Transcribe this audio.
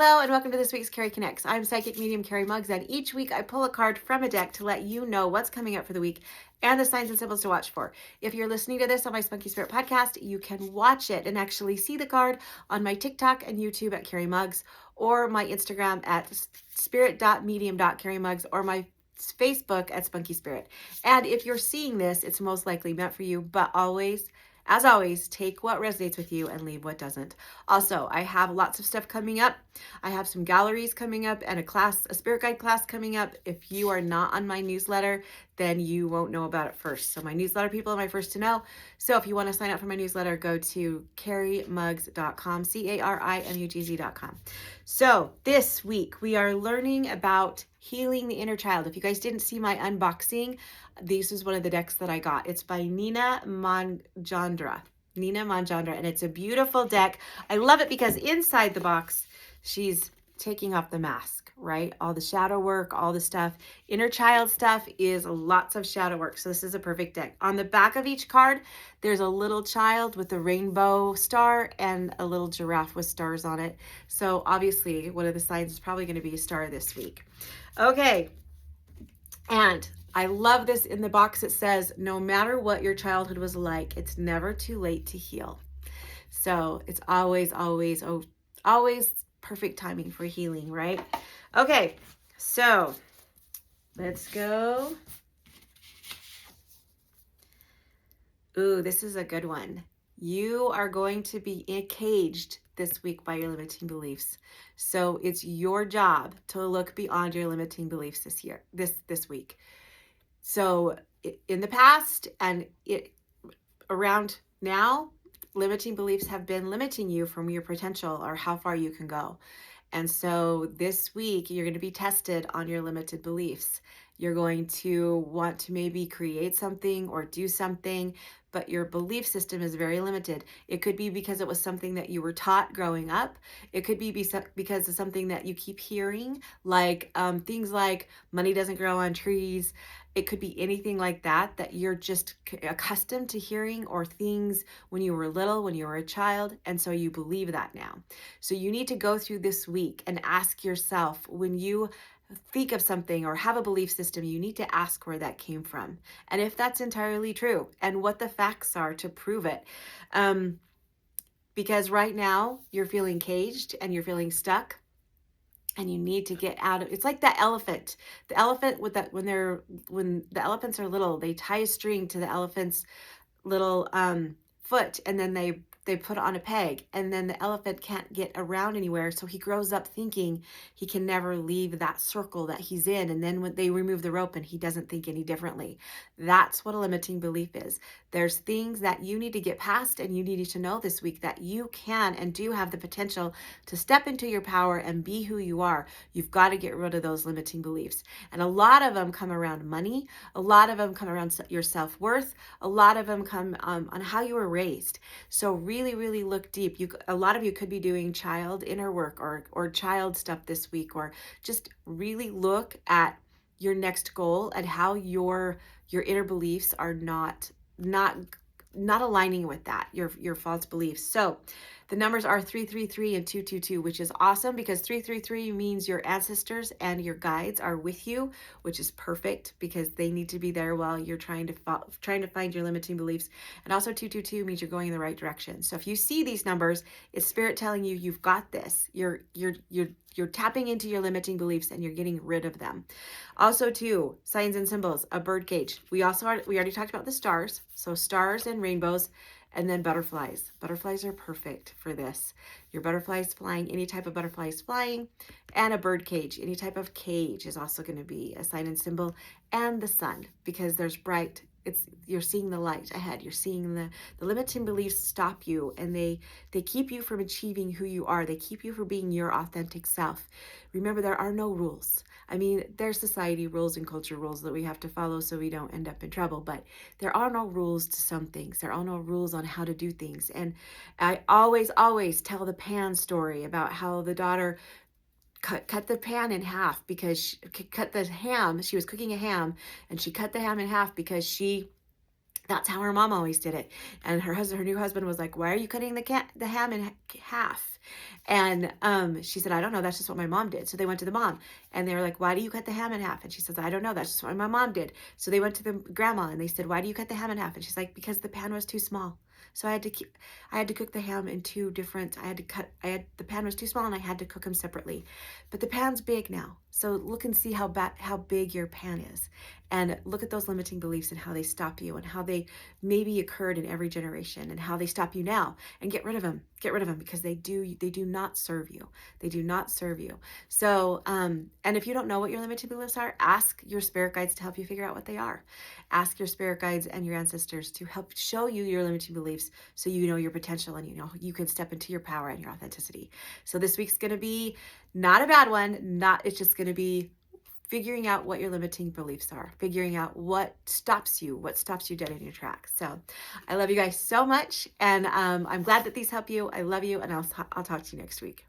Hello and welcome to this week's Cari Connects. I'm Psychic Medium Cari Mugz, and each week I pull a card from a deck to let you know what's coming up for the week and the signs and symbols to watch for. If you're listening to this on my Spunky Spirit podcast, you can watch it and actually see the card on my TikTok and YouTube at Cari Mugz, or my Instagram at spirit.medium.carimugz, or my Facebook at Spunky Spirit. And if you're seeing this, it's most likely meant for you, but as always, take what resonates with you and leave what doesn't. Also, I have lots of stuff coming up. I have some galleries coming up and a spirit guide class coming up. If you are not on my newsletter, then you won't know about it first. So my newsletter people are my first to know. So if you want to sign up for my newsletter, go to carimugz.com, carimugz.com. So this week we are learning about healing the inner child. If you guys didn't see my unboxing, this is one of the decks that I got. It's by Nina Manjandra, and it's a beautiful deck. I love it because inside the box, she's taking off the mask, right? All the shadow work, all the stuff. Inner child stuff is lots of shadow work. So this is a perfect deck. On the back of each card, there's a little child with a rainbow star and a little giraffe with stars on it. So obviously one of the signs is probably going to be a star this week. Okay. And I love this. In the box it says, no matter what your childhood was like, it's never too late to heal. So it's always perfect timing for healing, right? Okay, so let's go. Ooh, this is a good one. You are going to be caged this week by your limiting beliefs. So it's your job to look beyond your limiting beliefs this week. So in the past and around now, limiting beliefs have been limiting you from your potential or how far you can go. And so this week, you're going to be tested on your limited beliefs. You're going to want to maybe create something or do something, but your belief system is very limited. It could be because it was something that you were taught growing up. It could be because of something that you keep hearing, like things like money doesn't grow on trees. It could be anything like that you're just accustomed to hearing, or things when you were little, when you were a child, and so you believe that now. So you need to go through this week and ask yourself, when you think of something or have a belief system, you need to ask where that came from, and if that's entirely true, and what the facts are to prove it. Because right now you're feeling caged and you're feeling stuck, and you need to get out of. It's like that elephant. The elephant with that when the elephants are little, they tie a string to the elephant's little foot, and then they put it on a peg, and then the elephant can't get around anywhere, so he grows up thinking he can never leave that circle that he's in, and then when they remove the rope and he doesn't think any differently. That's what a limiting belief is. There's things that you need to get past, and you need to know this week that you can and do have the potential to step into your power and be who you are. You've got to get rid of those limiting beliefs, and a lot of them come around money, a lot of them come around your self-worth, a lot of them come on how you were raised. So really look deep. A lot of you could be doing child inner work or child stuff this week, or just really look at your next goal and how your inner beliefs are not aligning with that, your false beliefs. So the numbers are 333 and 222, which is awesome because 333 means your ancestors and your guides are with you, which is perfect because they need to be there while you're trying to find your limiting beliefs. And also 222 means you're going in the right direction. So if you see these numbers, it's spirit telling you you've got this. You're tapping into your limiting beliefs and you're getting rid of them. Also, too, signs and symbols, a bird cage. We already talked about the stars. So stars and rainbows, and then butterflies. Butterflies are perfect for this. Your butterflies flying, any type of butterflies flying, and a bird cage. Any type of cage is also going to be a sign and symbol. And the sun, because there's bright. You're seeing the light ahead. You're seeing the limiting beliefs stop you, and they keep you from achieving who you are. They keep you from being your authentic self. Remember, there are no rules. I mean, there's society rules and culture rules that we have to follow so we don't end up in trouble, but there are no rules to some things. There are no rules on how to do things. And I always tell the pan story about how the daughter cut the pan in half because she cut the ham. She was cooking a ham, and she cut the ham in half because she That's how her mom always did it. And her new husband was like, "Why are you cutting the ham in half?" And she said, "I don't know. That's just what my mom did." So they went to the mom, and they were like, "Why do you cut the ham in half?" And she says, "I don't know. That's just what my mom did." So they went to the grandma, and they said, "Why do you cut the ham in half?" And she's like, "Because the pan was too small. So I had to cook the ham in two different. The pan was too small, and I had to cook them separately. But the pan's big now. So look and see how big your pan is, and look at those limiting beliefs and how they stop you, and how they maybe occurred in every generation, and how they stop you now, and get rid of them. Get rid of them, because they do not serve you. They do not serve you. So and if you don't know what your limiting beliefs are, ask your spirit guides to help you figure out what they are. Ask your spirit guides and your ancestors to help show you your limiting beliefs, so you know your potential, and you know you can step into your power and your authenticity. So this week's going to be not a bad one. It's just going to be figuring out what your limiting beliefs are, figuring out what stops you dead in your tracks. So I love you guys so much. And I'm glad that these help you. I love you. And I'll talk to you next week.